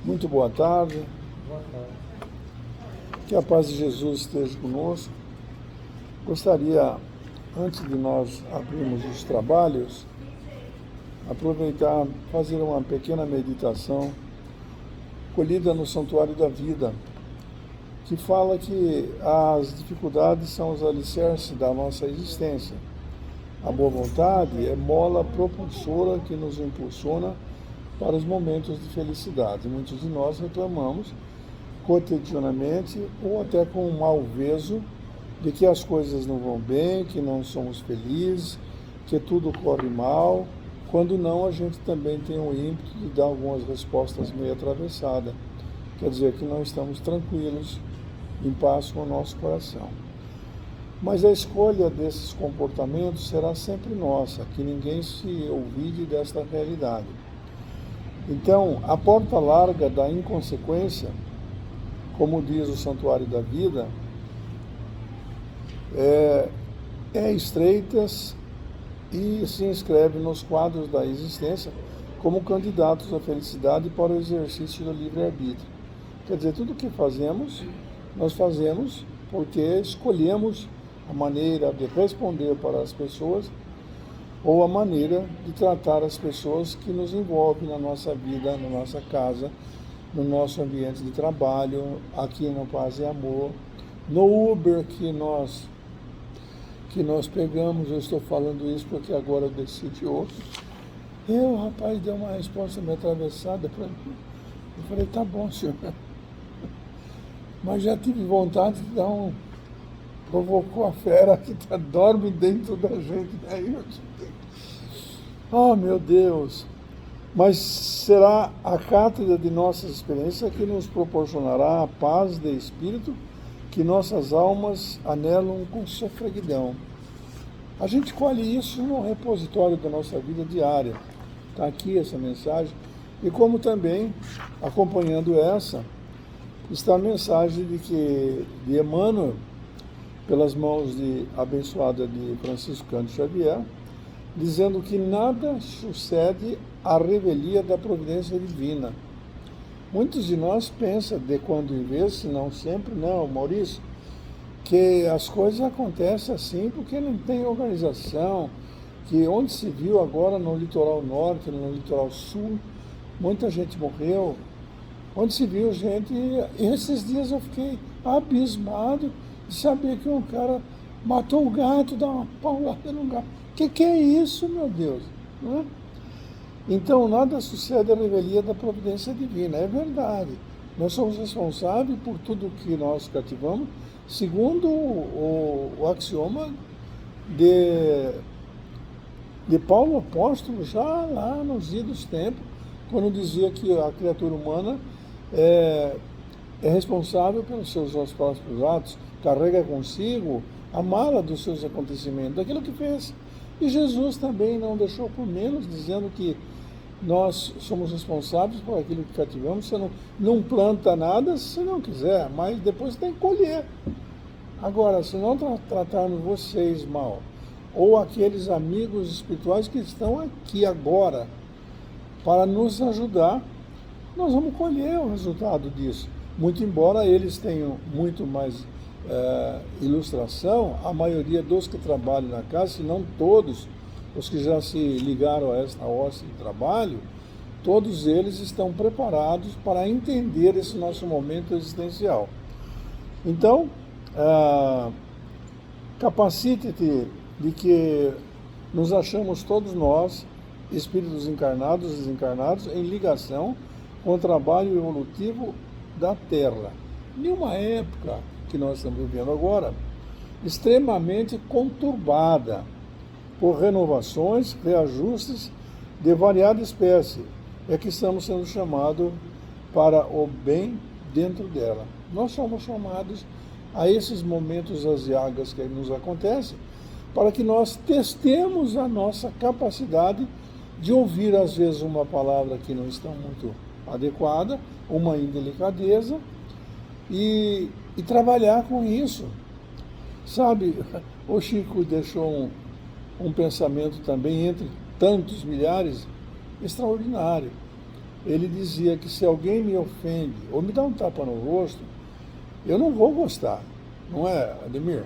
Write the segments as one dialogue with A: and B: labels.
A: Muito boa tarde,
B: Boa tarde.
A: que a paz de Jesus esteja conosco. Gostaria, antes de nós abrirmos os trabalhos, aproveitar, fazer uma pequena meditação colhida no Santuário da Vida, que fala que as dificuldades são os alicerces da nossa existência. A boa vontade é mola propulsora que nos impulsiona para os momentos de felicidade. Muitos de nós reclamamos cotidianamente ou até com um mau veso de que as coisas não vão bem, que não somos felizes, que tudo corre mal, quando não a gente também tem o ímpeto de dar algumas respostas meio atravessadas. Quer dizer que não estamos tranquilos, em paz com o nosso coração. Mas a escolha desses comportamentos será sempre nossa, que ninguém se ouvide desta realidade. Então, a porta larga da inconsequência, como diz o Santuário da Vida, é estreita e se inscreve nos quadros da existência como candidatos à felicidade para o exercício do livre-arbítrio. Quer dizer, tudo o que fazemos, nós fazemos porque escolhemos a maneira de responder para as pessoas ou a maneira de tratar as pessoas que nos envolvem na nossa vida, na nossa casa, no nosso ambiente de trabalho, aqui no Paz e Amor, no Uber que nós pegamos. Eu estou falando isso porque agora eu decidi outro. O rapaz deu uma resposta meio atravessada para mim. Eu falei, tá bom, senhor. Mas já tive vontade de dar um... Provocou a fera que dorme dentro da gente. Aí eu oh, meu Deus! Mas será a cátedra de nossas experiências que nos proporcionará a paz de espírito que nossas almas anelam com sofreguidão. A gente colhe isso no repositório da nossa vida diária. Está aqui essa mensagem. E como também, acompanhando essa, está a mensagem de Emmanuel, pelas mãos abençoada de Francisco Cândido Xavier, dizendo que nada sucede à revelia da providência divina. Muitos de nós pensam, de quando em vez, se não sempre, não, Maurício, que as coisas acontecem assim porque não tem organização, que onde se viu agora no litoral norte, no litoral sul, muita gente morreu, onde se viu gente, e esses dias eu fiquei abismado de saber que um cara matou um gato, dá uma paulada no gato. Que é isso, meu Deus? Não é? Então, nada sucede à revelia da providência divina. É verdade. Nós somos responsáveis por tudo que nós cativamos, segundo o axioma de Paulo Apóstolo, já lá nos idos tempos, quando dizia que a criatura humana é responsável pelos seus próprios atos, carrega consigo a mala dos seus acontecimentos, daquilo que fez. E Jesus também não deixou por menos, dizendo que nós somos responsáveis por aquilo que cativamos. Você não planta nada se não quiser, mas depois tem que colher. Agora, se não tratarmos vocês mal, ou aqueles amigos espirituais que estão aqui agora para nos ajudar, nós vamos colher o resultado disso. Muito embora eles tenham muito mais ilustração, a maioria dos que trabalham na casa, se não todos, os que já se ligaram a esta hoste de trabalho, todos eles estão preparados para entender esse nosso momento existencial. Então, capacite-te de que nos achamos todos nós, espíritos encarnados e desencarnados, em ligação com o trabalho evolutivo da Terra. Em uma época que nós estamos vivendo agora, extremamente conturbada por renovações, reajustes de variada espécie, é que estamos sendo chamados para o bem dentro dela. Nós somos chamados a esses momentos aziagas que nos acontecem, para que nós testemos a nossa capacidade de ouvir, às vezes, uma palavra que não está muito adequada, uma indelicadeza, e trabalhar com isso. Sabe, o Chico deixou um pensamento também, entre tantos milhares, extraordinário. ele dizia que se alguém me ofende ou me dá um tapa no rosto, eu não vou gostar, não é, Ademir?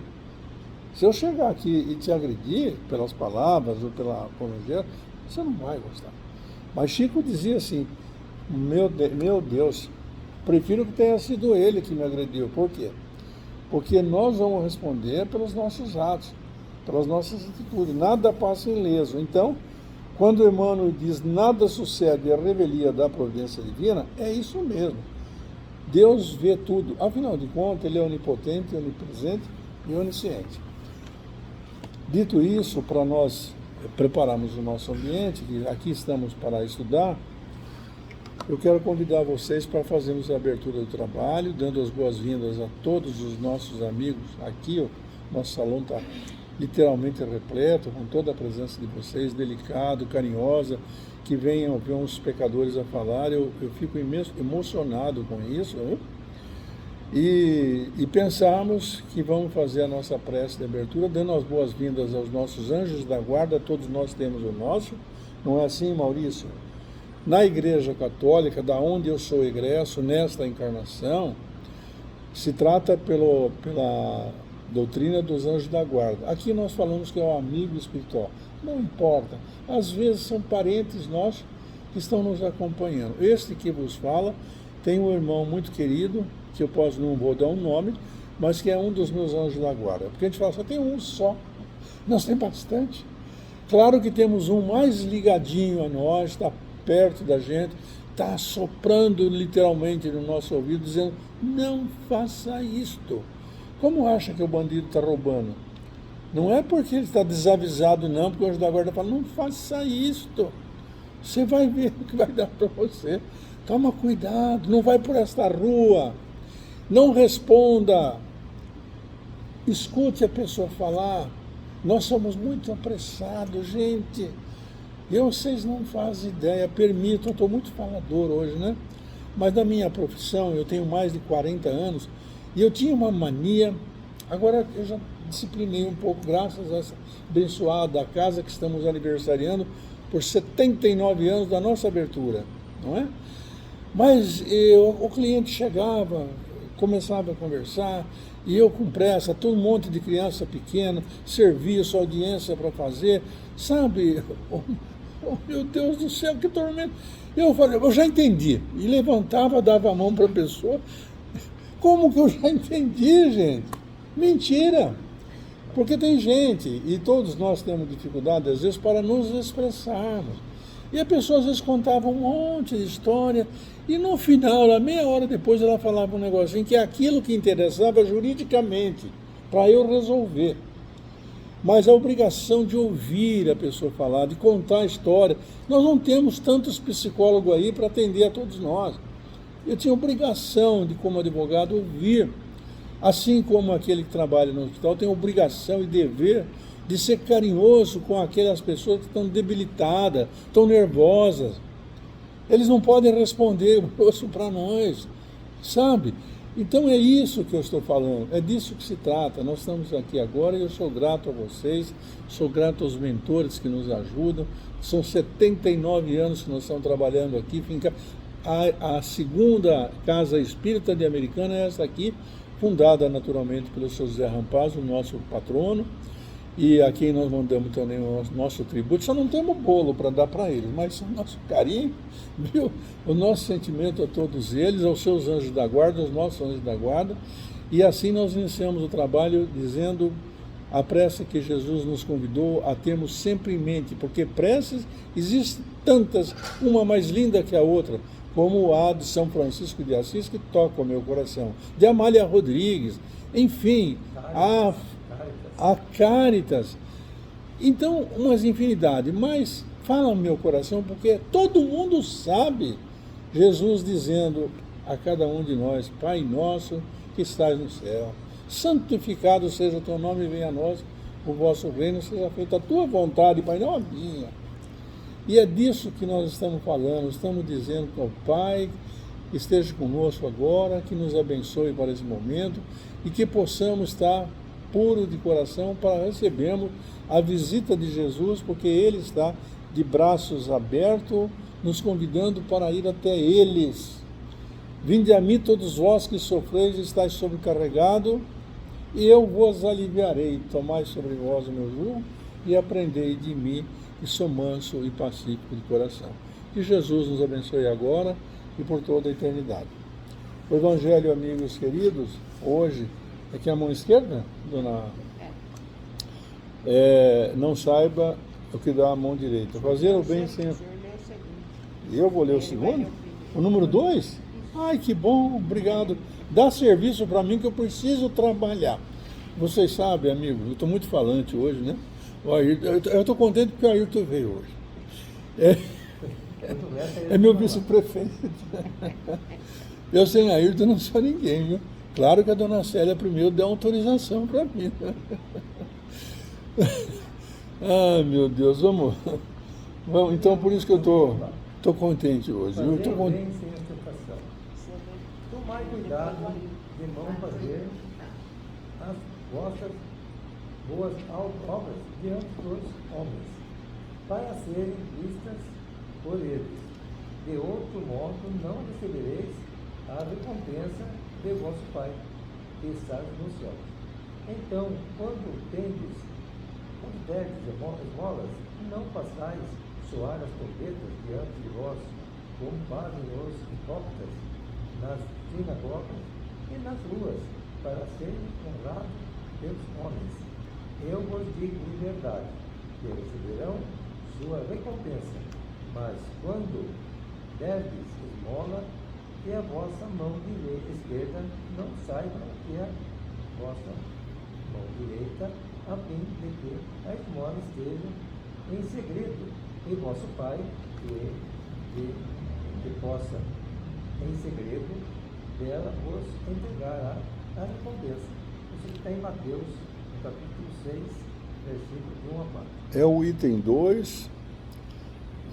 A: Se eu chegar aqui e te agredir pelas palavras ou pela conversa, você não vai gostar. Mas Chico dizia assim, meu Deus, prefiro que tenha sido ele que me agrediu. Por quê? Porque nós vamos responder pelos nossos atos, pelas nossas atitudes. Nada passa ileso. Então, quando Emmanuel diz nada sucede à revelia da providência divina, é isso mesmo. Deus vê tudo. Afinal de contas, ele é onipotente, onipresente e onisciente. Dito isso, para nós prepararmos o nosso ambiente, que aqui estamos para estudar, eu quero convidar vocês para fazermos a abertura do trabalho, dando as boas-vindas a todos os nossos amigos. Aqui, o nosso salão está literalmente repleto, com toda a presença de vocês, delicado, carinhosa, que venham ver uns pecadores a falar. Eu fico emocionado com isso, viu? E pensarmos que vamos fazer a nossa prece de abertura, dando as boas-vindas aos nossos anjos da guarda. Todos nós temos o nosso, não é assim, Maurício? Na Igreja Católica, da onde eu sou egresso nesta encarnação, se trata pela doutrina dos anjos da guarda. Aqui nós falamos que é o amigo espiritual. Não importa, às vezes são parentes nossos que estão nos acompanhando. Este que vos fala tem um irmão muito querido, que eu não vou dar um nome, mas que é um dos meus anjos da guarda. Porque a gente fala, só tem um só. Nós temos bastante. Claro que temos um mais ligadinho a nós, está perto da gente, está soprando literalmente no nosso ouvido, dizendo, não faça isto. Como acha que o bandido está roubando? Não é porque ele está desavisado, não, porque o anjo da guarda fala, não faça isto. Você vai ver o que vai dar para você. Toma cuidado, não vai por esta rua. Não responda. Escute a pessoa falar. Nós somos muito apressados, gente. Vocês não fazem ideia, permitam, eu estou muito falador hoje, né? Mas na minha profissão, eu tenho mais de 40 anos, e eu tinha uma mania, agora eu já disciplinei um pouco, graças a essa abençoada casa que estamos aniversariando por 79 anos da nossa abertura, não é? Mas o cliente chegava, começava a conversar, e eu com pressa, todo um monte de criança pequena, serviço, audiência para fazer, sabe? Oh, meu Deus do céu, que tormento. Eu falei, eu já entendi. E levantava, dava a mão para a pessoa. Como que eu já entendi, gente? Mentira. Porque tem gente, e todos nós temos dificuldade, às vezes, para nos expressarmos. E a pessoa, às vezes, contava um monte de história, e no final, lá, meia hora depois, ela falava um negocinho que é aquilo que interessava juridicamente, para eu resolver. Mas a obrigação de ouvir a pessoa falar, de contar a história. Nós não temos tantos psicólogos aí para atender a todos nós. Eu tinha obrigação de, como advogado, ouvir. Assim como aquele que trabalha no hospital tem obrigação e dever de ser carinhoso com aquelas pessoas que estão debilitadas, estão nervosas. Eles não podem responder grosso para nós, sabe? Então é isso que eu estou falando, é disso que se trata. Nós estamos aqui agora e eu sou grato a vocês, sou grato aos mentores que nos ajudam. São 79 anos que nós estamos trabalhando aqui. A segunda casa espírita de Americana é essa aqui, fundada naturalmente pelo seu José Rampaz, o nosso patrono, e a quem nós mandamos também o nosso tributo. Só não temos bolo para dar para eles, mas o nosso carinho, viu? O nosso sentimento a todos eles, aos seus anjos da guarda, aos nossos anjos da guarda, e assim nós iniciamos o trabalho dizendo a prece que Jesus nos convidou a termos sempre em mente, porque preces existem tantas, uma mais linda que a outra, como a de São Francisco de Assis, que toca o meu coração, de Amália Rodrigues, enfim, a Cáritas. Então, umas infinidade, mas fala no meu coração, porque todo mundo sabe Jesus dizendo a cada um de nós, Pai nosso que estás no céu, santificado seja o teu nome, venha a nós o vosso reino, seja feita a tua vontade, Pai, não a minha. E é disso que nós estamos falando, estamos dizendo que o Pai esteja conosco agora, que nos abençoe para esse momento e que possamos estar puro de coração para recebermos a visita de Jesus, porque Ele está de braços abertos, nos convidando para ir até eles. Vinde a mim todos vós que sofreis e estáis sobrecarregados, e eu vos aliviarei. Tomai sobre vós o meu jugo e aprendei de mim, que sou manso e pacífico de coração. Que Jesus nos abençoe agora e por toda a eternidade. O Evangelho, amigos queridos, hoje, aqui a mão esquerda, dona? Não saiba o que dá a mão direita. Fazer o bem sem... Eu vou ler o segundo? O número 2? Ai, que bom, obrigado. Dá serviço para mim que eu preciso trabalhar. Vocês sabem, amigo, eu estou muito falante hoje, né? Eu estou contente porque o Ayrton veio hoje. É meu vice-prefeito. Eu sem Ayrton não sou ninguém, viu? Claro que a dona Célia primeiro deu autorização para mim. Ah, meu Deus, vamos. Então, por isso que eu estou contente hoje. Eu estou contente.
B: Tomai cuidado de não fazer as vossas boas obras diante dos homens, para serem vistas por eles. De outro modo, não recebereis a recompensa de vosso Pai, que está nos céus. Então, quando derdes esmolas, não façais soar as trombetas diante de vós, como fazem os hipócritas nas sinagogas e nas ruas, para serem honrados pelos homens. Eu vos digo de verdade, que receberão sua recompensa. Mas quando derdes esmola, que a vossa mão esquerda não saiba que a vossa mão direita, a fim de que a esmola esteja em segredo, e vosso Pai, que possa, em segredo, dela vos entregará a recompensa. Isso está em Mateus, capítulo 6, versículo de 1 a 4.
A: É o item 2,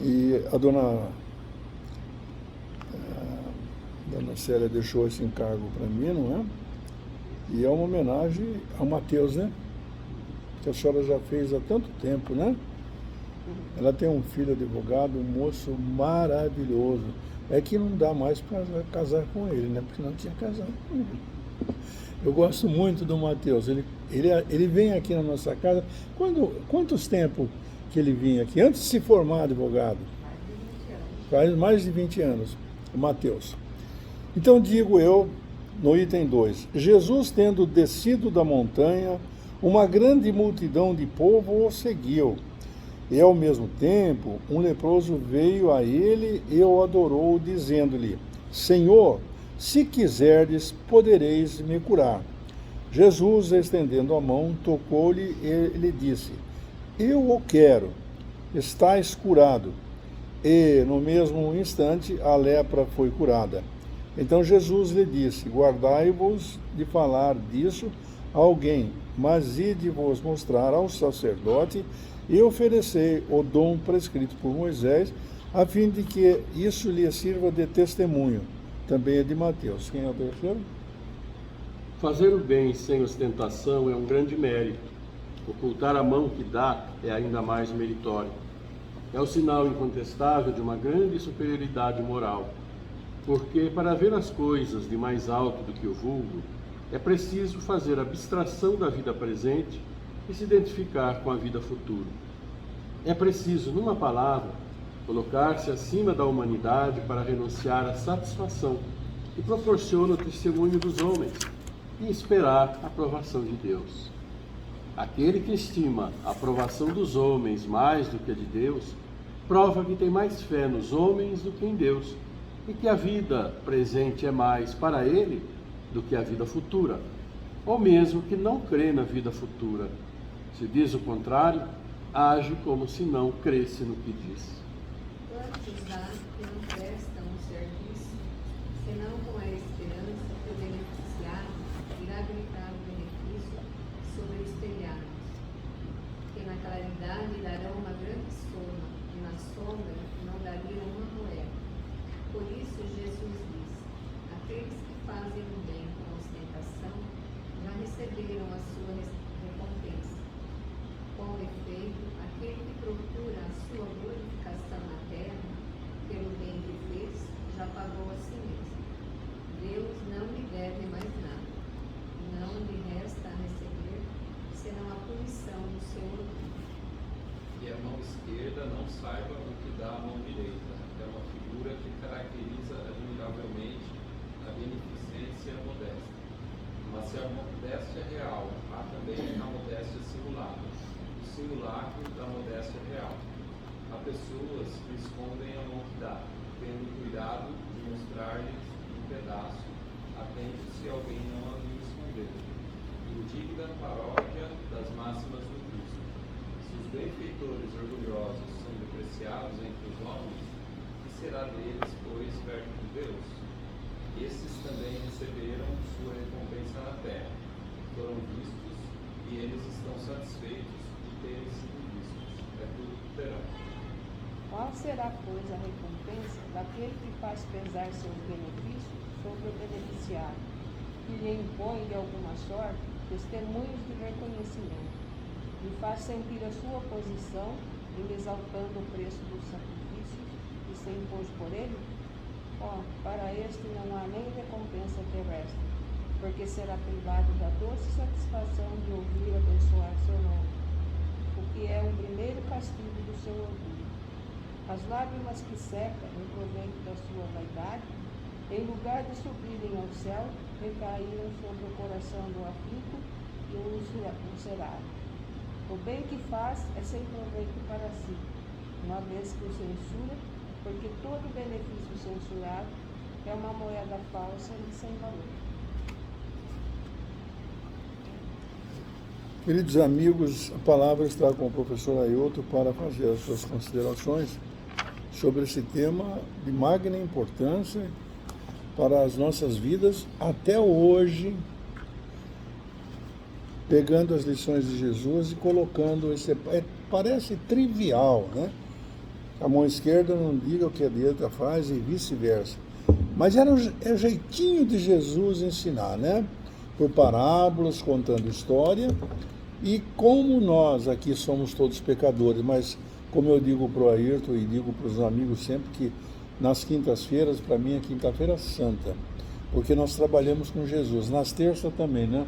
A: e a dona Célia deixou esse encargo para mim, não é? E é uma homenagem ao Mateus, né? Que a senhora já fez há tanto tempo, né? Ela tem um filho advogado, um moço maravilhoso. É que não dá mais para casar com ele, né? Porque não tinha casado com ele. Eu gosto muito do Mateus. Ele vem aqui na nossa casa. Quantos tempos que ele vinha aqui? Antes de se formar advogado? Faz mais de 20 anos, o Mateus. Então digo eu, no item 2, Jesus tendo descido da montanha, uma grande multidão de povo o seguiu. E ao mesmo tempo, um leproso veio a ele e o adorou, dizendo-lhe: Senhor, se quiserdes, podereis me curar. Jesus, estendendo a mão, tocou-lhe e lhe disse: Eu o quero, estás curado. E, no mesmo instante, a lepra foi curada. Então Jesus lhe disse: Guardai-vos de falar disso a alguém, mas ide-vos mostrar ao sacerdote e oferecei o dom prescrito por Moisés, a fim de que isso lhe sirva de testemunho. Também é de Mateus. Quem é o terceiro?
C: Fazer o bem sem ostentação é um grande mérito. Ocultar a mão que dá é ainda mais meritório. É o sinal incontestável de uma grande superioridade moral. Porque, para ver as coisas de mais alto do que o vulgo, é preciso fazer abstração da vida presente e se identificar com a vida futura. É preciso, numa palavra, colocar-se acima da humanidade para renunciar à satisfação que proporciona o testemunho dos homens e esperar a aprovação de Deus. Aquele que estima a aprovação dos homens mais do que a de Deus, prova que tem mais fé nos homens do que em Deus, e que a vida presente é mais para ele do que a vida futura, ou mesmo que não crê na vida futura. Se diz o contrário, age como se não cresce no que diz.
D: Quantos há que não prestam o serviço, senão com a esperança que o beneficiário irá gritar o benefício sobre os telhados, que na claridade darão uma grande soma, e na sombra não dariam uma moeda. Por isso Jesus diz: aqueles que fazem o bem com ostentação já receberam a sua recompensa. Com efeito, aquele que procura a sua glorificação na terra, pelo
E: se a modéstia real há também a modéstia simulada, o simulacro da modéstia real. Há pessoas que escondem a mão que dá, tendo cuidado de mostrar-lhes um pedaço, atento se alguém não a lhe esconder. Indigna paródia das máximas do Cristo. Se os benfeitores orgulhosos são depreciados entre os homens, que será deles, pois, perto de Deus? Esses também receberam sua recompensa na terra, foram vistos e eles estão satisfeitos de terem sido vistos. É tudo que terão.
F: Qual será, pois, a recompensa daquele que faz pesar seus benefícios sobre o beneficiário, que lhe impõe de alguma sorte testemunhos de reconhecimento, lhe faz sentir a sua posição, em exaltando o preço dos sacrifícios que se impôs por ele? Para este não há nem recompensa terrestre, porque será privado da doce satisfação de ouvir abençoar seu nome, o que é um primeiro castigo do seu orgulho. As lágrimas que secam em proveito da sua vaidade, em lugar de subirem ao céu, recaíram sobre o coração do aflito e o ulcerado. O bem que faz é sem proveito para si, uma vez que o censura, porque todo benefício censurado é uma moeda falsa e sem valor.
A: Queridos amigos, a palavra está com o professor Ailton para fazer as suas considerações sobre esse tema de magna importância para as nossas vidas até hoje, pegando as lições de Jesus e colocando esse... parece trivial, né? A mão esquerda não diga o que a direita faz e vice-versa. Mas é o jeitinho de Jesus ensinar, né? Por parábolas, contando história. E como nós aqui somos todos pecadores, mas como eu digo para o Ayrton e digo para os amigos sempre que nas quintas-feiras, para mim é quinta-feira santa, porque nós trabalhamos com Jesus. Nas terças também, né?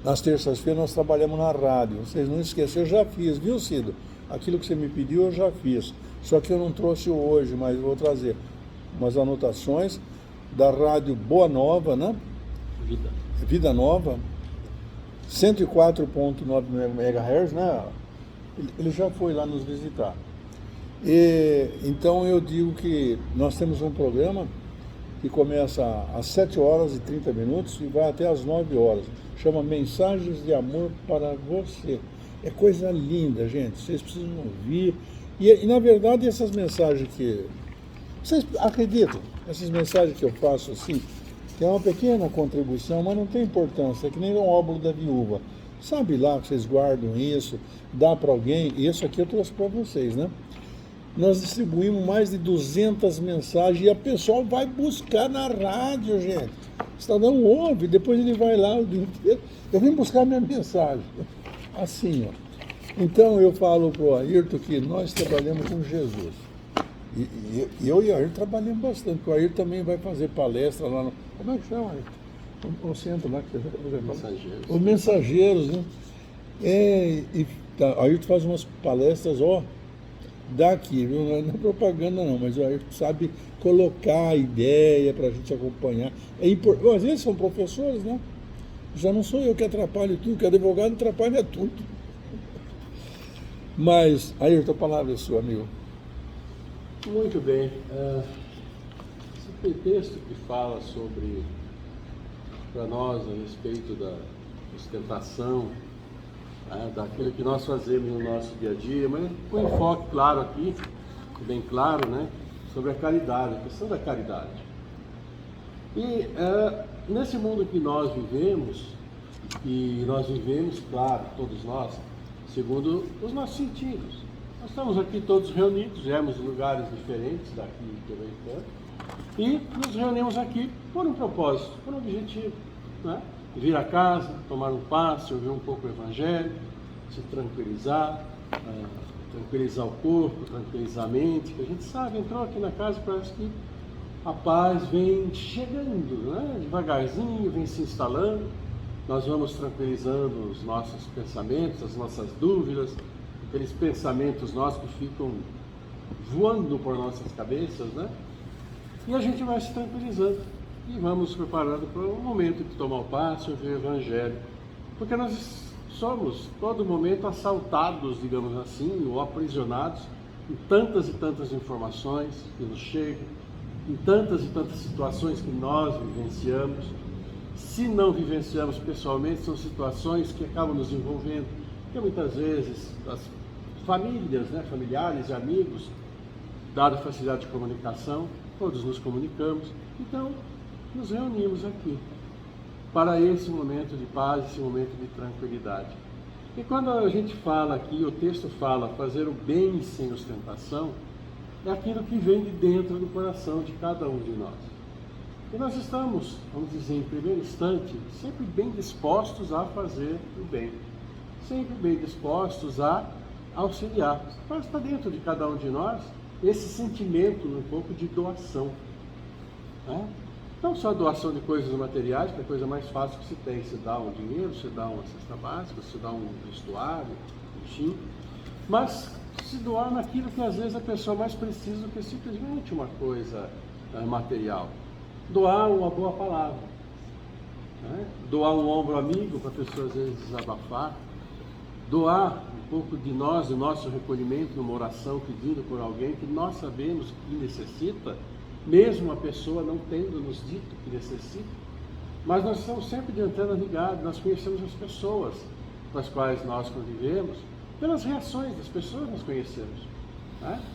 A: Nas terças-feiras nós trabalhamos na rádio. Vocês não esqueçam, eu já fiz, viu, Cido? Aquilo que você me pediu eu já fiz. Só que eu não trouxe hoje, mas vou trazer umas anotações da rádio Boa Nova, né? Vida Nova, 104.9 MHz, né? Ele já foi lá nos visitar. Então eu digo que nós temos um programa que começa às 7 horas e 30 minutos e vai até às 9 horas. Chama Mensagens de Amor para Você. É coisa linda, gente. Vocês precisam ouvir. E na verdade, essas mensagens que... Vocês acreditam? Essas mensagens que eu faço assim, que é uma pequena contribuição, mas não tem importância. É que nem um óbolo da viúva. Sabe lá que vocês guardam isso, dá para alguém. E isso aqui eu trouxe para vocês, né? Nós distribuímos mais de 200 mensagens e a pessoa vai buscar na rádio, gente. O cidadão ouve, depois ele vai lá o dia inteiro. Eu vim buscar minha mensagem. Assim, ó. Então eu falo para o Ayrton que nós trabalhamos com Jesus. E eu e o Ayrton trabalhamos bastante, porque o Ayrton também vai fazer palestra lá no... Como é que chama, Ayrton? O centro lá que você vai fazer palestra. Os Mensageiros, né? O Ayrton faz umas palestras, ó, daqui, viu? Não é propaganda não, mas o Ayrton sabe colocar a ideia para a gente acompanhar. Às vezes são professores, né? Já não sou eu que atrapalho tudo, que advogado atrapalha tudo. Mas, Ayrton, a palavra é sua, amigo.
C: Muito bem. Esse texto que fala sobre, para nós, a respeito da ostentação, daquilo que nós fazemos no nosso dia a dia, mas com enfoque claro aqui, bem claro, né, sobre a caridade, a questão da caridade. E nesse mundo que nós vivemos, claro, todos nós, segundo os nossos sentidos. Nós estamos aqui todos reunidos, viemos de lugares diferentes daqui que eu venho, e nos reunimos aqui por um propósito, por um objetivo, né? Vir a casa, tomar um passe, ouvir um pouco o Evangelho, se tranquilizar, tranquilizar o corpo, tranquilizar a mente, que a gente sabe, entrou aqui na casa, parece que a paz vem chegando, né? Devagarzinho, vem se instalando, nós vamos tranquilizando os nossos pensamentos, as nossas dúvidas, aqueles pensamentos nossos que ficam voando por nossas cabeças, né? E a gente vai se tranquilizando. e vamos preparando para o momento de tomar o passe e ouvir o Evangelho. Porque nós somos, todo momento, assaltados, digamos assim, ou aprisionados em tantas e tantas informações que nos chegam, em tantas e tantas situações que nós vivenciamos. Se não vivenciamos pessoalmente, são situações que acabam nos envolvendo, porque muitas vezes as famílias, familiares e amigos, dada a facilidade de comunicação, todos nos comunicamos, então nos reunimos aqui para esse momento de paz, esse momento de tranquilidade. E quando a gente fala aqui, o texto fala fazer o bem sem ostentação, é aquilo que vem de dentro do coração de cada um de nós. E nós estamos, vamos dizer, em primeiro instante, sempre bem dispostos a fazer o bem, sempre bem dispostos a auxiliar. Mas está dentro de cada um de nós esse sentimento um pouco de doação. Não só doação de coisas materiais, que é a coisa mais fácil que se tem. Você dá um dinheiro, você dá uma cesta básica, você dá um vestuário, enfim. Mas se doar naquilo que às vezes a pessoa mais precisa do que simplesmente uma coisa material. Doar uma boa palavra. Doar um ombro amigo para a pessoa às vezes desabafar. Doar um pouco de nós, o nosso recolhimento numa oração pedindo por alguém que nós sabemos que necessita, mesmo a pessoa não tendo nos dito que necessita, mas nós estamos sempre de antena ligada, nós conhecemos as pessoas com as quais nós convivemos, pelas reações das pessoas nós conhecemos.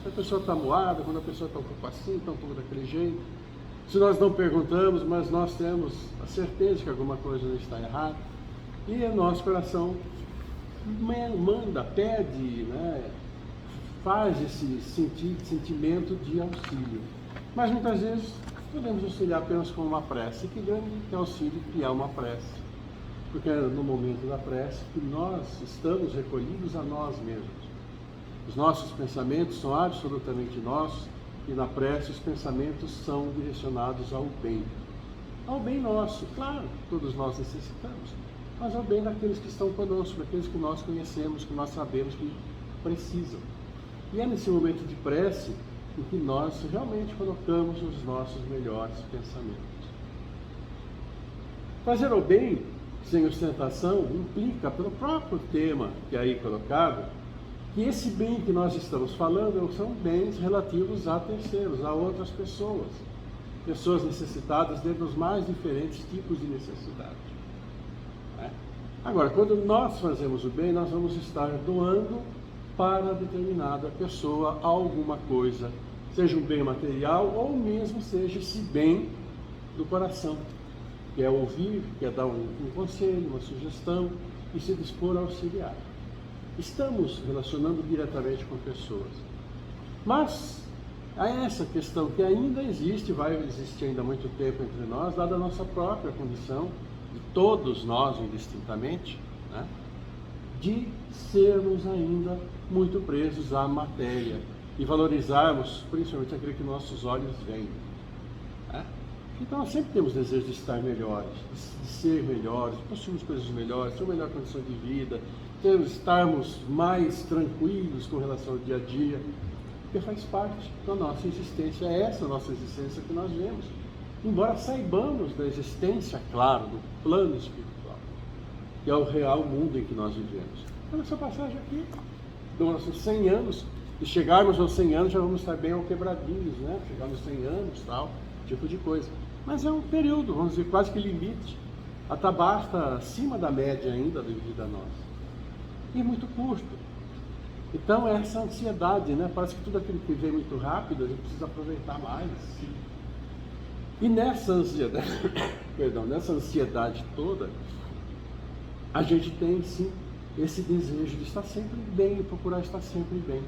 C: Se a pessoa está moada, quando a pessoa está um pouco assim, está um pouco daquele jeito. Se nós não perguntamos, mas nós temos a certeza que alguma coisa não está errada, e o nosso coração manda, pede, faz esse sentimento de auxílio. Mas muitas vezes podemos auxiliar apenas com uma prece. E que grande auxílio que é uma prece. Porque é no momento da prece que nós estamos recolhidos a nós mesmos. Os nossos pensamentos são absolutamente nossos e na prece os pensamentos são direcionados ao bem. Ao bem nosso, claro, todos nós necessitamos, mas ao bem daqueles que estão conosco, daqueles que nós conhecemos, que nós sabemos que precisam. E é nesse momento de prece em que nós realmente colocamos os nossos melhores pensamentos. Fazer o bem sem ostentação implica, pelo próprio tema que é aí colocado, que esse bem que nós estamos falando são bens relativos a terceiros, a outras pessoas. Pessoas necessitadas dentro dos mais diferentes tipos de necessidade. Agora, quando nós fazemos o bem, nós vamos estar doando para determinada pessoa alguma coisa, seja um bem material ou mesmo seja esse bem do coração, que é ouvir, que é dar um conselho, uma sugestão e se dispor a auxiliar. Estamos relacionando diretamente com pessoas. Mas há essa questão que ainda existe, vai existir ainda há muito tempo entre nós, dada a nossa própria condição, de todos nós indistintamente, de sermos ainda muito presos à matéria e valorizarmos principalmente aquilo que nossos olhos veem. Então nós sempre temos desejo de estar melhores, de ser melhores, de possuirmos coisas melhores, ter uma melhor condição de vida, estarmos mais tranquilos com relação ao dia a dia, porque faz parte da nossa existência, é essa nossa existência que nós vemos. Embora saibamos da existência, claro, do plano espiritual, que é o real mundo em que nós vivemos. Então, essa passagem aqui, dos nossos 100 anos, e chegarmos aos 100 anos já vamos estar bem ao quebradinhos, chegar aos 100 anos, tal, tipo de coisa. Mas é um período, vamos dizer, quase que limite, a tabasta acima da média ainda da vida nossa. E muito curto. Então, essa ansiedade, parece que tudo aquilo que vem muito rápido, a gente precisa aproveitar mais. E nessa ansiedade, nessa ansiedade toda, a gente tem, sim, esse desejo de estar sempre bem, procurar estar sempre bem.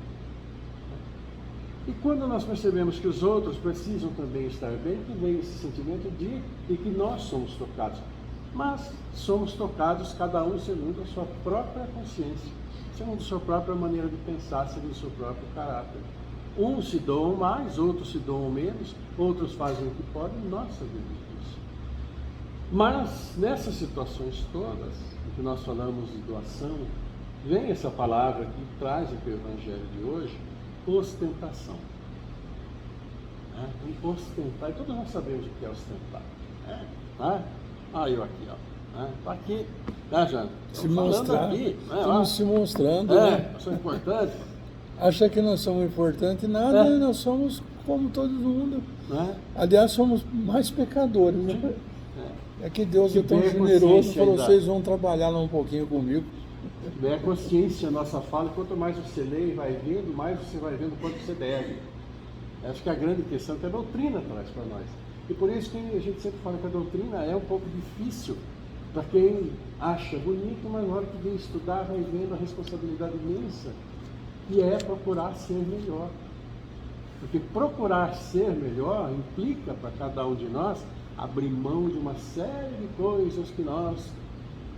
C: E quando nós percebemos que os outros precisam também estar bem, que vem esse sentimento de que nós somos tocados. Mas somos tocados, cada um segundo a sua própria consciência, segundo a sua própria maneira de pensar, segundo o seu próprio caráter. Uns se doam mais, outros se doam menos, outros fazem o que podem, nós sabemos disso. Mas nessas situações todas, em que nós falamos de doação, vem essa palavra que traz aqui o Evangelho de hoje, ostentação. Ostentar, e todos nós sabemos o que é ostentar. Né? Ah, eu aqui, ó. Estou aqui, né, Jânio?
A: Se mostrar,
C: aqui, né?
A: estamos se mostrando, né?
C: Eu sou importante.
A: Acha que nós somos importantes? Nada, nós somos como todo mundo.
C: Né?
A: Aliás, somos mais pecadores, né? É que Deus
C: Se
A: é tão
C: tiver
A: generoso,
C: consciência
A: falou,
C: ainda.
A: vocês vão trabalhar lá um pouquinho comigo.
C: Tiver a consciência da nossa fala, quanto mais você lê e vai vendo, mais você vai vendo quanto você deve. Acho que a grande questão é que a doutrina traz para nós. E por isso que a gente sempre fala que a doutrina é um pouco difícil para quem acha bonito, mas na hora que vem estudar vai vendo a responsabilidade imensa que é procurar ser melhor. Porque procurar ser melhor implica para cada um de nós abrir mão de uma série de coisas que nós,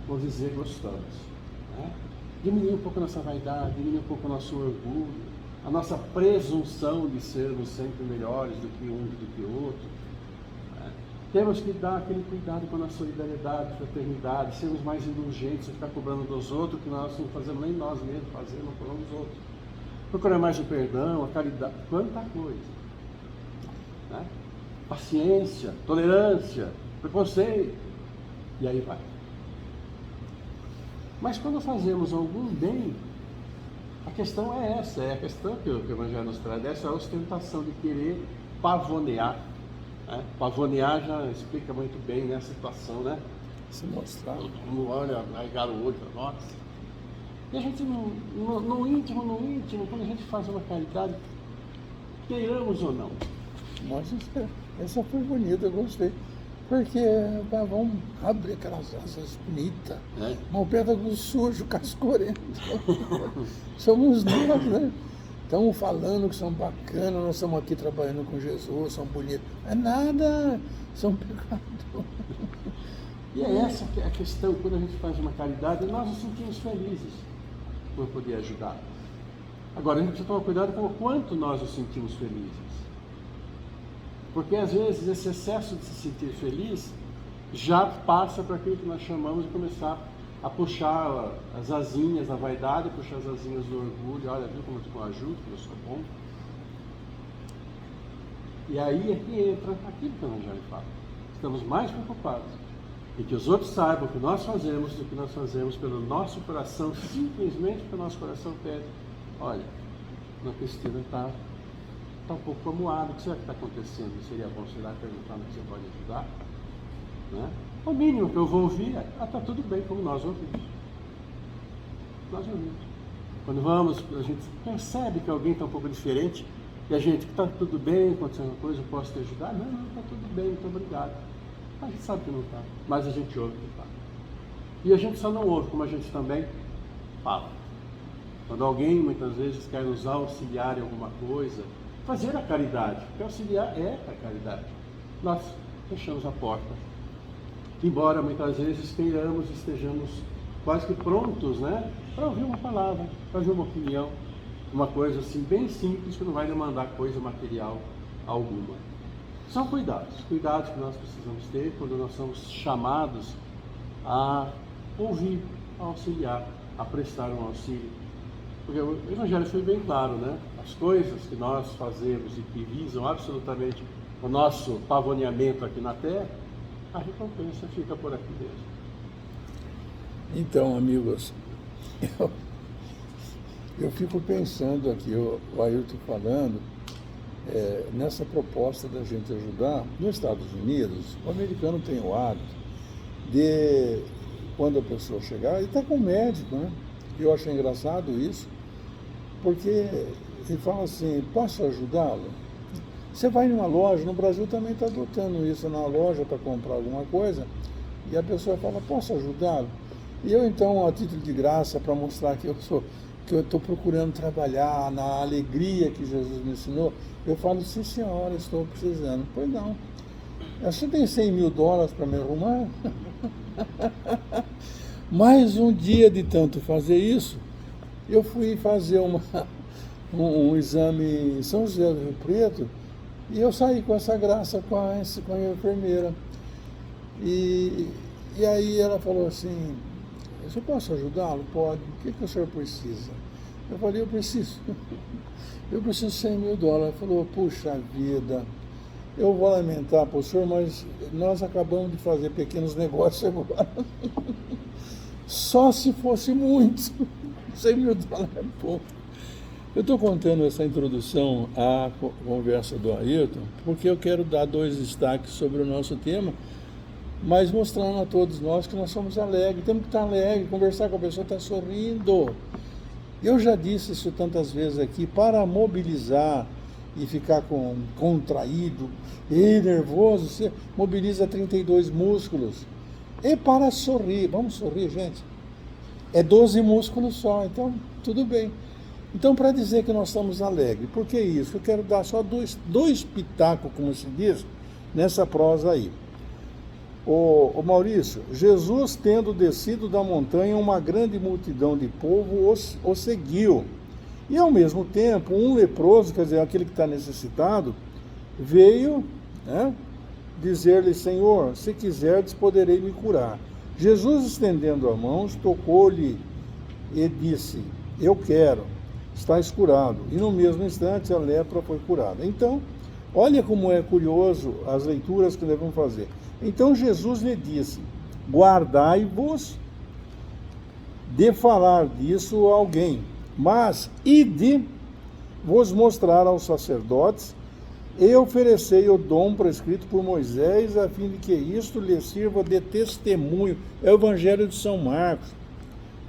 C: vamos dizer, gostamos. Né? Diminuir um pouco a nossa vaidade, diminuir um pouco o nosso orgulho, a nossa presunção de sermos sempre melhores do que um do que o outro. Né? Temos que dar aquele cuidado com a nossa solidariedade, fraternidade, sermos mais indulgentes, ficar cobrando dos outros, que nós não fazemos nem nós mesmos, fazemos por uns outros. Procurar mais o perdão, a caridade, quanta coisa. Né? Paciência, tolerância, preconceito, e aí vai. Mas quando fazemos algum bem, a questão é essa, é a questão que o Evangelho nos traz, essa ostentação de querer pavonear. Né? Pavonear já explica muito bem nessa situação, né?
A: Se mostrar.
C: Todo mundo olha, arregala o olho, nossa. E a gente, no íntimo, quando a gente faz uma caridade, queiramos ou não.
A: Nossa, essa foi bonita, eu gostei. Porque vamos abrir aquelas asas bonitas, mal pétago sujo, cascorento. Somos nós, né? Estamos falando que são bacanas, nós estamos aqui trabalhando com Jesus, são bonitos. É nada, são pecadores.
C: E é essa que é a questão, quando a gente faz uma caridade, nós nos sentimos felizes por poder ajudar. Agora, a gente precisa tomar cuidado com o quanto nós nos sentimos felizes. Porque às vezes esse excesso de se sentir feliz já passa para aquilo que nós chamamos de começar a puxar as asinhas da vaidade, puxar as asinhas do orgulho. Olha, viu como eu ajudo, como eu sou bom. E aí é que entra aquilo que o Evangelho fala. Estamos mais preocupados em que os outros saibam o que nós fazemos do que nós fazemos pelo nosso coração, simplesmente porque o nosso coração pede. Olha, a Cristina está um pouco amuado, o que será que está acontecendo? Seria bom, será, perguntar no que você pode ajudar? Né? O mínimo que eu vou ouvir é, está tudo bem, como nós ouvimos. Nós ouvimos. Quando vamos, a gente percebe que alguém está um pouco diferente, e a gente, está tudo bem, aconteceu alguma coisa, eu posso te ajudar? Não, está tudo bem, muito obrigado. A gente sabe que não está, mas a gente ouve que está. E a gente só não ouve, como a gente também fala. Quando alguém, muitas vezes, quer nos auxiliar em alguma coisa, fazer a caridade, porque auxiliar é a caridade. Nós fechamos a porta. Embora muitas vezes queiramos, estejamos quase que prontos, né, para ouvir uma palavra, para ouvir uma opinião, uma coisa assim bem simples que não vai demandar coisa material alguma. São cuidados que nós precisamos ter quando nós somos chamados a ouvir, a auxiliar, a prestar um auxílio. Porque o Evangelho foi bem claro, né? As coisas que nós fazemos e que visam absolutamente o nosso pavoneamento aqui na Terra, a recompensa fica por aqui mesmo.
A: Então, amigos, eu fico pensando aqui, o Ailton falando, nessa proposta da gente ajudar. Nos Estados Unidos, o americano tem o hábito de, quando a pessoa chegar, ele está com o médico, né? Eu achei engraçado isso, porque ele fala assim, posso ajudá-lo? Você vai numa loja, no Brasil também está adotando isso, na loja para comprar alguma coisa, e a pessoa fala, posso ajudá-lo? E eu então, a título de graça, para mostrar que eu estou procurando trabalhar na alegria que Jesus me ensinou, eu falo, sim senhora, estou precisando. Pois não. Você tem $100 mil para me arrumar? Mais um dia de tanto fazer isso, eu fui fazer um exame em São José do Rio Preto, e eu saí com essa graça com a enfermeira. E aí ela falou assim, eu posso ajudá-lo? Pode. O que o senhor precisa? Eu falei, eu preciso $100 mil. Ela falou, puxa vida, eu vou lamentar para o senhor, mas nós acabamos de fazer pequenos negócios agora. Só se fosse muito. 100 mil dólares é pouco. Eu estou contando essa introdução à conversa do Ayrton, porque eu quero dar 2 destaques sobre o nosso tema, mas mostrando a todos nós que nós somos alegres, temos que estar alegre, conversar com a pessoa, estar sorrindo. Eu já disse isso tantas vezes aqui, para mobilizar e ficar contraído e nervoso, você mobiliza 32 músculos. E para sorrir, vamos sorrir, gente? É 12 músculos só, então tudo bem. Então, para dizer que nós estamos alegres, por que isso? Eu quero dar só dois pitacos, como se diz, nessa prosa aí. O Maurício, Jesus, tendo descido da montanha, uma grande multidão de povo o seguiu. E, ao mesmo tempo, um leproso, quer dizer, aquele que está necessitado, veio, né, dizer-lhe: Senhor, se quiserdes, poderei me curar. Jesus, estendendo as mãos, tocou-lhe e disse: eu quero, estás curado. E no mesmo instante a lepra foi curada. Então, olha como é curioso as leituras que devemos fazer. Então Jesus lhe disse: guardai-vos de falar disso a alguém, mas ide vos mostrar aos sacerdotes e oferecei o dom prescrito por Moisés, a fim de que isto lhe sirva de testemunho. É o Evangelho de São Marcos.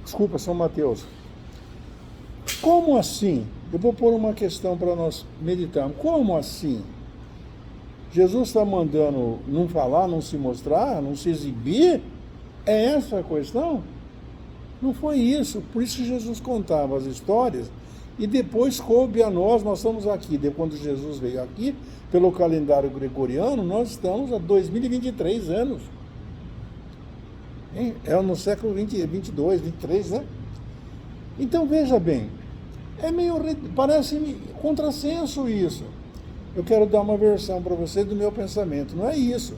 A: Desculpa, São Mateus. Como assim? Eu vou pôr uma questão para nós meditarmos. Como assim? Jesus está mandando não falar, não se mostrar, não se exibir? É essa a questão? Não foi isso. Por isso que Jesus contava as histórias e depois coube a nós estamos aqui, de quando Jesus veio aqui, pelo calendário gregoriano, nós estamos há 2023 anos. É no século 22, 23, né? Então, veja bem, parece contrassenso isso. Eu quero dar uma versão para você do meu pensamento. Não é isso.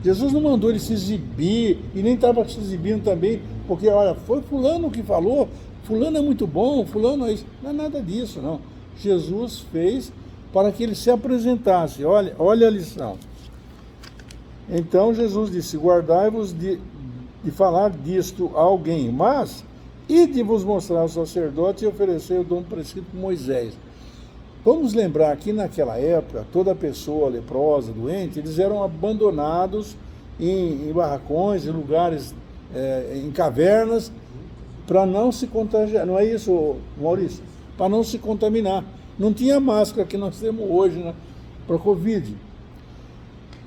A: Jesus não mandou ele se exibir, e nem estava se exibindo também, porque, olha, foi fulano que falou, fulano é muito bom, fulano é isso. Não é nada disso, não. Jesus fez para que ele se apresentasse. Olha a lição. Então Jesus disse: guardai-vos de falar disto a alguém, mas ide vos mostrar ao sacerdote e oferecer o dom prescrito por Moisés. Vamos lembrar que naquela época, toda pessoa leprosa, doente, eles eram abandonados em barracões, em lugares, em cavernas, para não se contagiar. Não é isso, Maurício? Para não se contaminar. Não tinha máscara que nós temos hoje, né, para a Covid.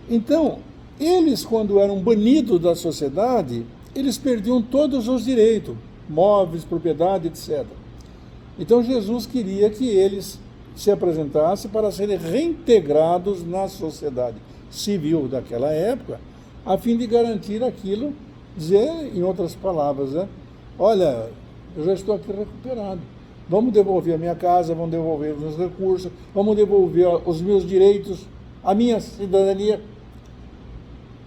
A: Então, eles, quando eram banidos da sociedade, eles perdiam todos os direitos, móveis, propriedade, etc. Então Jesus queria que eles se apresentassem para serem reintegrados na sociedade civil daquela época, a fim de garantir aquilo, dizer, em outras palavras, né? Olha, eu já estou aqui recuperado. Vamos devolver a minha casa, vamos devolver os meus recursos, vamos devolver os meus direitos, a minha cidadania.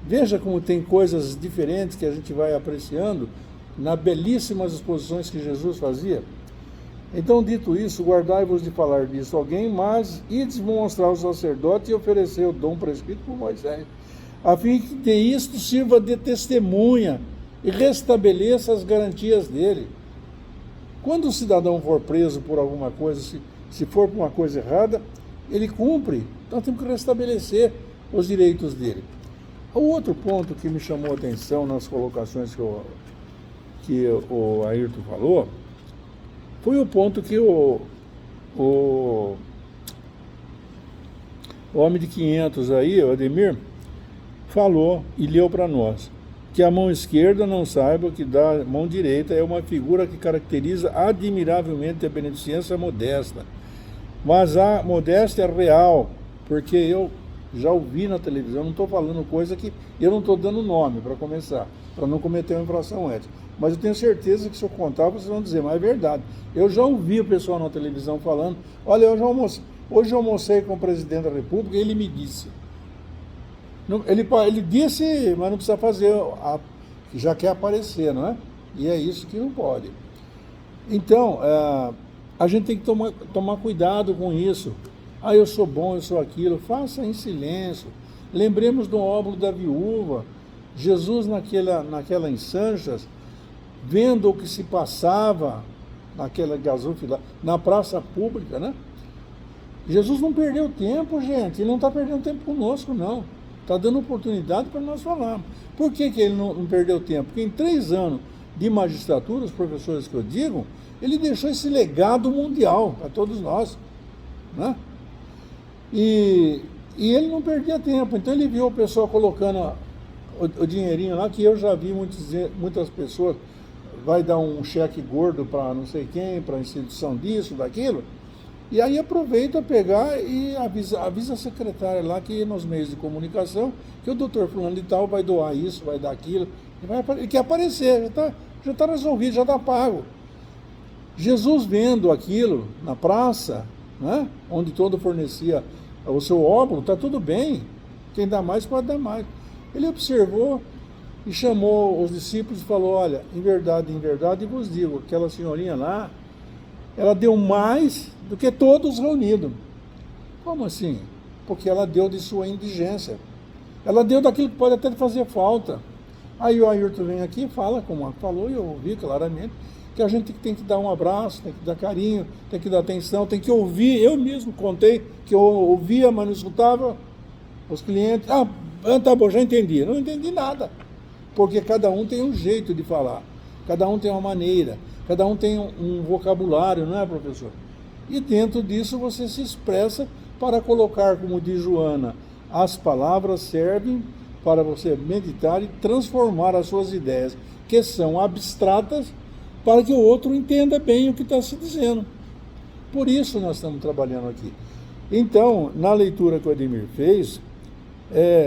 A: Veja como tem coisas diferentes que a gente vai apreciando nas belíssimas exposições que Jesus fazia. Então, dito isso, guardai-vos de falar disso a alguém, mas ides mostrar ao sacerdote e oferecer o dom prescrito por Moisés, a fim que de isto sirva de testemunha e restabeleça as garantias dele. Quando o cidadão for preso por alguma coisa, se for por uma coisa errada, ele cumpre. Então temos que restabelecer os direitos dele. O outro ponto que me chamou a atenção nas colocações que o Ayrton falou, foi o ponto que o homem de 500 aí, o Ademir, falou e leu para nós, que a mão esquerda não saiba que da mão direita é uma figura que caracteriza admiravelmente a beneficência modesta. Mas a modéstia é real, porque eu já ouvi na televisão, não estou falando coisa que eu não estou dando nome para começar, para não cometer uma infração ética. Mas eu tenho certeza que se eu contar, vocês vão dizer, mas é verdade. Eu já ouvi o pessoal na televisão falando, olha, hoje eu almocei com o presidente da República e ele me disse. Ele disse, mas não precisa fazer, já quer aparecer, não é? E é isso que não pode. Então, a gente tem que tomar cuidado com isso. Ah, eu sou bom, eu sou aquilo. Faça em silêncio. Lembremos do óbolo da viúva. Jesus naquela em Sanchas, vendo o que se passava naquela gasúfila, na praça pública, né? Jesus não perdeu tempo, gente. Ele não está perdendo tempo conosco, não. Está dando oportunidade para nós falarmos. Por que ele não perdeu tempo? Porque em 3 anos de magistratura, os professores que eu digo, ele deixou esse legado mundial para todos nós, né? E ele não perdia tempo. Então ele viu o pessoal colocando o dinheirinho lá, que eu já vi muitas pessoas, vai dar um cheque gordo para não sei quem, para a instituição disso, daquilo, e aí aproveita pegar e avisa a secretária lá que nos meios de comunicação, que o doutor fulano de tal vai doar isso, vai dar aquilo, ele quer aparecer, já tá resolvido, já está pago. Jesus vendo aquilo na praça, né, onde todo fornecia o seu óbolo, está tudo bem, quem dá mais pode dar mais. Ele observou e chamou os discípulos e falou: olha, em verdade vos digo, aquela senhorinha lá, ela deu mais do que todos reunidos. Como assim? Porque ela deu de sua indigência. Ela deu daquilo que pode até fazer falta. Aí o Ayrton vem aqui e fala, como falou, e eu ouvi claramente, que a gente tem que dar um abraço, tem que dar carinho, tem que dar atenção, tem que ouvir. Eu mesmo contei que eu ouvia, mas não escutava os clientes. Ah, tá bom, já entendi. Não entendi nada. Porque cada um tem um jeito de falar, cada um tem uma maneira, cada um tem um vocabulário, não é, professor? E dentro disso você se expressa para colocar, como diz Joana, as palavras servem para você meditar e transformar as suas ideias, que são abstratas, para que o outro entenda bem o que está se dizendo. Por isso nós estamos trabalhando aqui. Então, na leitura que o Ademir fez,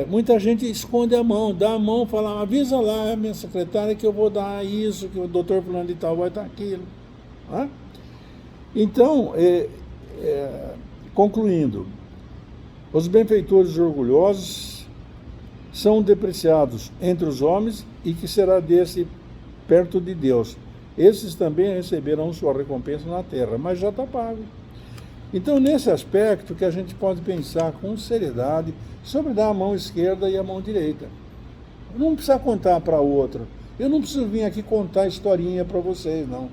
A: muita gente esconde a mão, dá a mão, fala: avisa lá a minha secretária que eu vou dar isso, que o doutor fulano de tal vai dar aquilo. Né? Então, concluindo, os benfeitores orgulhosos são depreciados entre os homens, e que será desse perto de Deus. Esses também receberão sua recompensa na terra, mas já está pago. Então, nesse aspecto que a gente pode pensar com seriedade sobre dar a mão esquerda e a mão direita. Não precisa contar para o outro. Eu não preciso vir aqui contar historinha para vocês, não.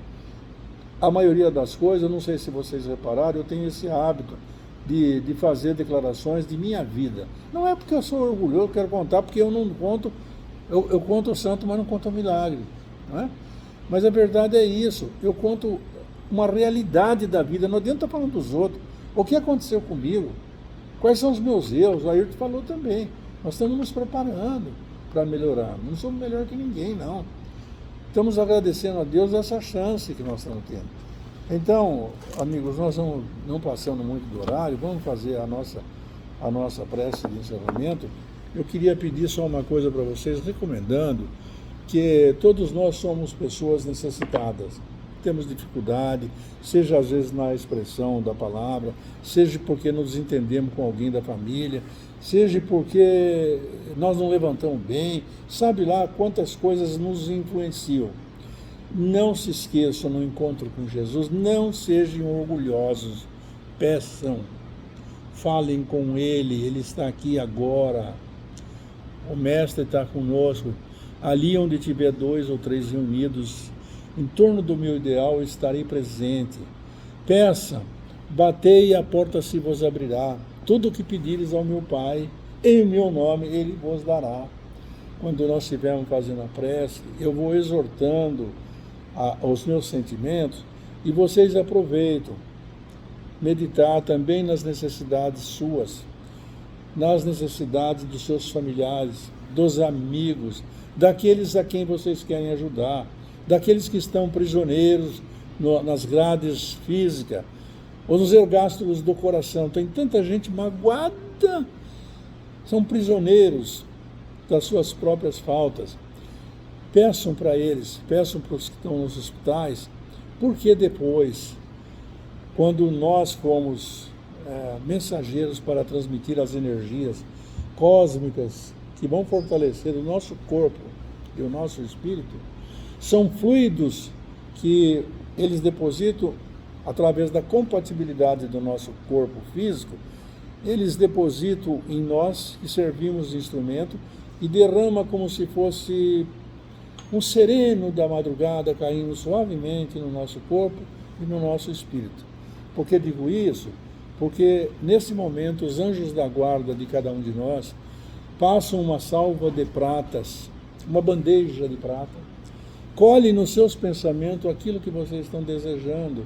A: A maioria das coisas, eu não sei se vocês repararam, eu tenho esse hábito de fazer declarações de minha vida. Não é porque eu sou orgulhoso, eu quero contar, porque eu não conto, eu conto o santo, mas não conto o milagre. Não é? Mas a verdade é isso, eu conto uma realidade da vida, não adianta falar dos outros. O que aconteceu comigo? Quais são os meus erros? O Ayrton falou também. Nós estamos nos preparando para melhorar. Não somos melhor que ninguém, não. Estamos agradecendo a Deus essa chance que nós estamos tendo. Então, amigos, nós não passando muito do horário, vamos fazer a nossa prece de encerramento. Eu queria pedir só uma coisa para vocês, recomendando que todos nós somos pessoas necessitadas. Temos dificuldade, seja às vezes na expressão da palavra, seja porque nos entendemos com alguém da família, seja porque nós não levantamos bem, sabe lá quantas coisas nos influenciam. Não se esqueçam no encontro com Jesus, não sejam orgulhosos, peçam, falem com Ele, Ele está aqui agora, o Mestre está conosco, ali onde tiver 2 ou 3 reunidos, em torno do meu ideal, estarei presente. Peça, batei e a porta se vos abrirá. Tudo o que pedires ao meu Pai, em meu nome, Ele vos dará. Quando nós estivermos fazendo a prece, eu vou exortando os meus sentimentos, e vocês aproveitam. Meditar também nas necessidades suas, nas necessidades dos seus familiares, dos amigos, daqueles a quem vocês querem ajudar, daqueles que estão prisioneiros nas grades físicas, ou nos ergástulos do coração. Tem tanta gente magoada, são prisioneiros das suas próprias faltas. Peçam para eles, peçam para os que estão nos hospitais, porque depois, quando nós fomos mensageiros para transmitir as energias cósmicas que vão fortalecer o nosso corpo e o nosso espírito, são fluidos que eles depositam através da compatibilidade do nosso corpo físico eles depositam em nós, que servimos de instrumento, e derrama como se fosse um sereno da madrugada caindo suavemente no nosso corpo e no nosso espírito. Por que digo isso? Porque nesse momento os anjos da guarda de cada um de nós passam uma salva de pratas, uma bandeja de prata, colhe nos seus pensamentos aquilo que vocês estão desejando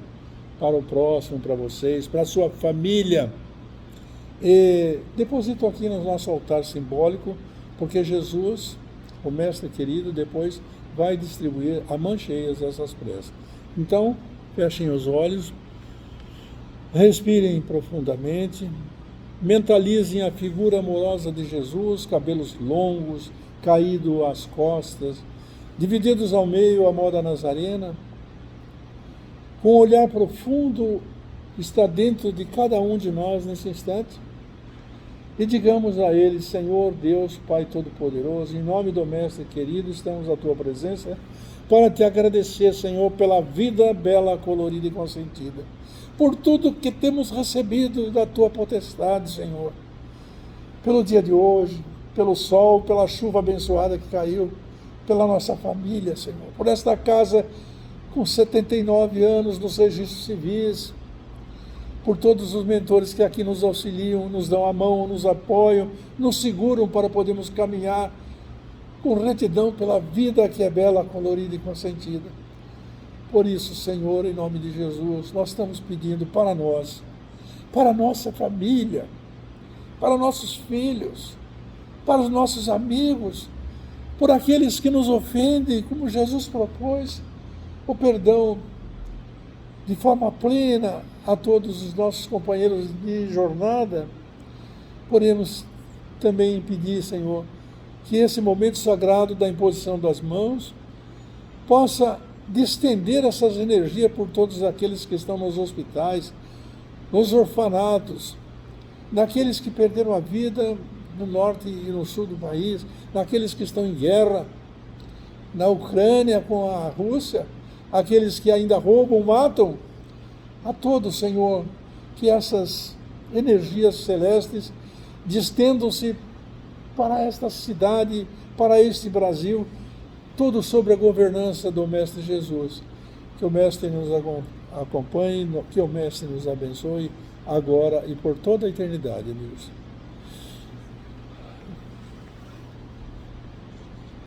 A: para o próximo, para vocês, para a sua família. E deposito aqui no nosso altar simbólico, porque Jesus, o Mestre querido, depois vai distribuir a mãos cheias essas preces. Então, fechem os olhos, respirem profundamente, mentalizem a figura amorosa de Jesus, cabelos longos, caído às costas, divididos ao meio a moda nazarena. Com um olhar profundo está dentro de cada um de nós nesse instante. E digamos a Ele: Senhor Deus, Pai Todo-Poderoso, em nome do Mestre querido, estamos à Tua presença para Te agradecer, Senhor, pela vida bela, colorida e consentida, por tudo que temos recebido da Tua potestade, Senhor, pelo dia de hoje, pelo sol, pela chuva abençoada que caiu, pela nossa família, Senhor, por esta casa com 79 anos nos registros civis, por todos os mentores que aqui nos auxiliam, nos dão a mão, nos apoiam, nos seguram para podermos caminhar com retidão pela vida que é bela, colorida e consentida. Por isso, Senhor, em nome de Jesus, nós estamos pedindo para nós, para a nossa família, para nossos filhos, para os nossos amigos, por aqueles que nos ofendem, como Jesus propôs, o perdão de forma plena a todos os nossos companheiros de jornada. Podemos também pedir, Senhor, que esse momento sagrado da imposição das mãos possa distender essas energias por todos aqueles que estão nos hospitais, nos orfanatos, naqueles que perderam a vida no norte e no sul do país, naqueles que estão em guerra, na Ucrânia com a Rússia, aqueles que ainda roubam, matam. A todos, Senhor, que essas energias celestes distendam-se para esta cidade, para este Brasil, tudo sobre a governança do Mestre Jesus. Que o Mestre nos acompanhe, que o Mestre nos abençoe agora e por toda a eternidade, amigos.